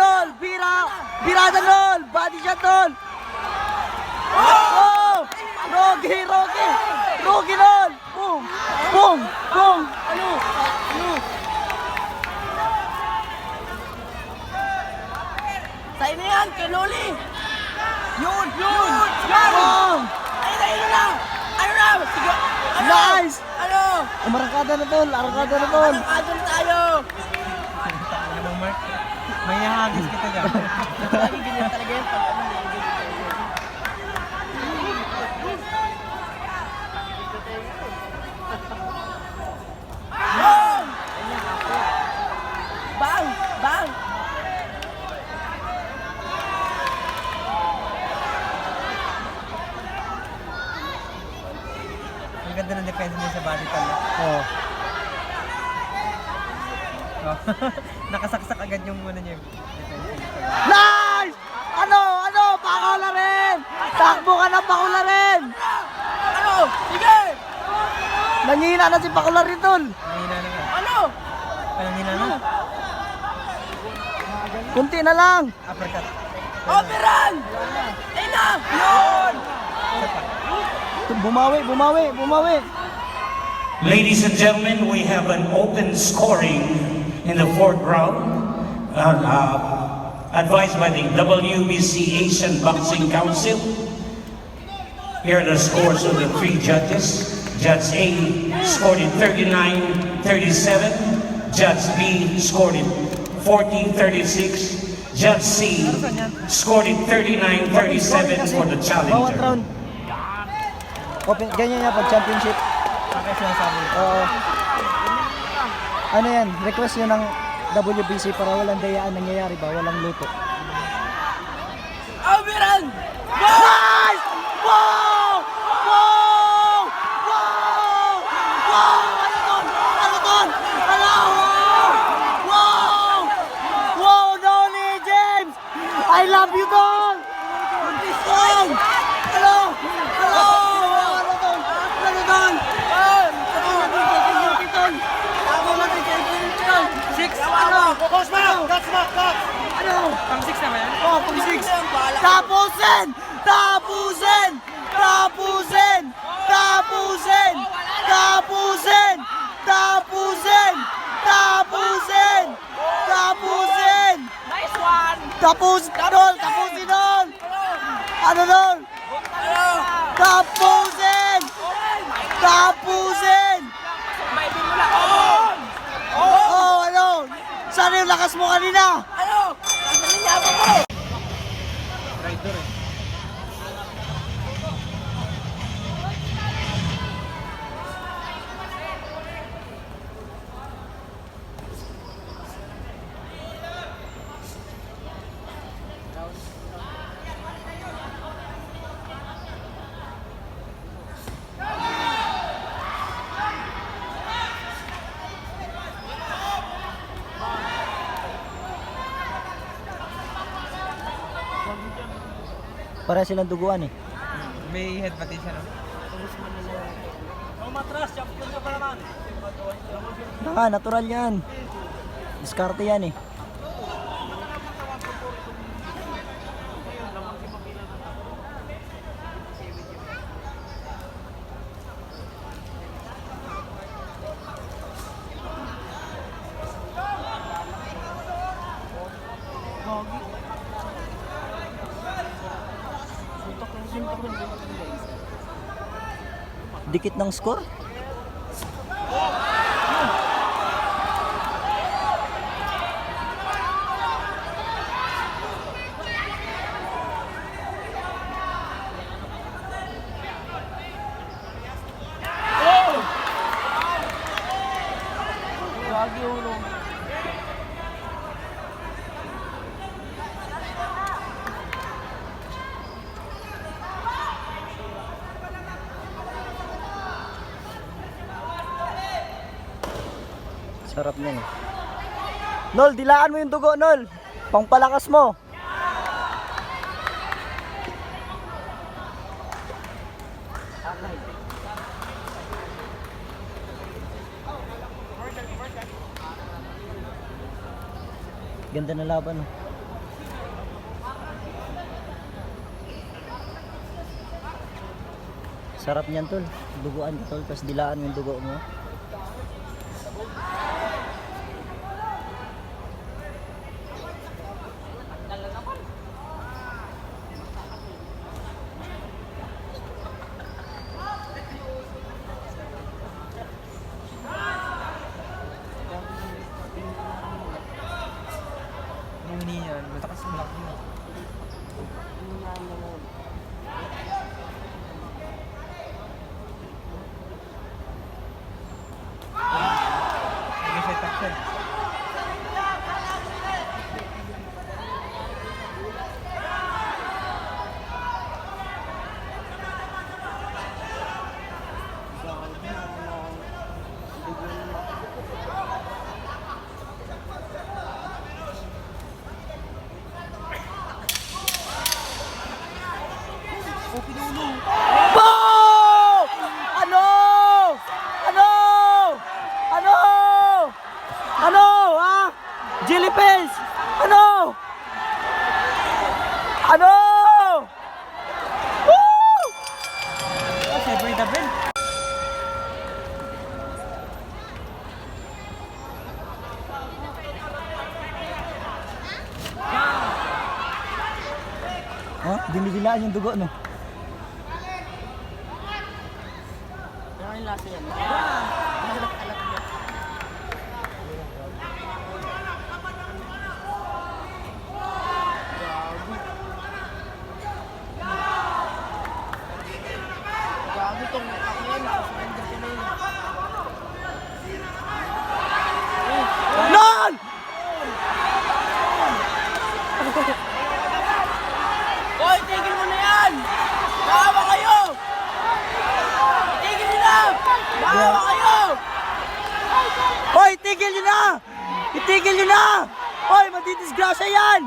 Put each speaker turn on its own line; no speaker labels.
Nol! Birada Nol! Body shot Nol! Oh! Rogi Nol! Boom! Boom! Boom!
Ano? Sa'yo na yan, kay Loli! Yun!
Boom!
Ayun na! Ano na? Sige! Ano?
Nice!
Ano?
Arakada na Tol! Arakada na Tol!
Adon tayo!
Ano, Mark? May hagis kita dyan.
Lagi ganyan talaga yan pag ano. Bang! Bang!
Ang ganda ng defense niya sa body talo.
Oh.
Oh. Nakasaksak agad yung ano niya.
Nice! Ano? Pakula rin! Takbo ka na Pakula rin!
Ano? Sige!
Nangihina na si Pakula rin Tol!
Mahina na nga.
Ano?
Anong hina na?
Kunti na lang!
Uppercut.
Operan! Ayun na! Yun!
Isa pa.
Bumawi!
Ladies and gentlemen, we have an open scoring in the fourth round, advised by the WBC Asian Boxing Council. Here are the scores of the three judges. Judge A scored it 39-37. Judge B scored it 40-36. Judge C scored it 39-37 for the
Bawat
challenger.
round. Open, ganyan yan pag championship.
Bakit sinasabi?
Oo. Ano yan? Request yun ng WBC para walang dayaan nangyayari ba? Walang luto.
Operan!
Nice! Wow! Wow! Wow! Wow! Ano ton? Wow! Wow, Noli James! I love you, Don! Don! Hello! Ano ton? Ako natin kay Don! 6! Ano? Ano?
Pang 6 naman yan?
Oh, pang 6! Tapusin!
Nice one!
Tapusin Don! Ano Don?
Ano?
Tapusin!
Maibin mo na! On!
Oh, ano? Sana yung lakas mo kanina?
Ano? Ang niyaman mo!
Rider eh.
Para silang duguan eh.
May head pati siya, no?
Natural yan. Diskarte yan eh. Dikit ng score? Sarap niyan eh. Nol, dilaan mo yung dugo, Nol. Pangpalakas mo. Ganda na laban. Oh. Sarap niyan tol. Duguan ka tol, tapos dilaan yung dugo mo.
Muni yan. Matakas mo lang yun. Nag-set up siya.
Po! Ano? Ano? Ano? Ano? Ha? Jelly Pills! Ano? Ano? Woo!
Siyempre double.
Ha? Dinidilaan yung dugo, no?
Ano yung lasa yan? Gago tong ako yan. Nakasurrender ko na yun.
NOL!
Hoy, tigil mo na yan! Maawa kayo! Tigil nyo na! Maawa kayo!
Hoy, tigil nyo na! Itigil nyo na! Hoy, madidisgrasya yan!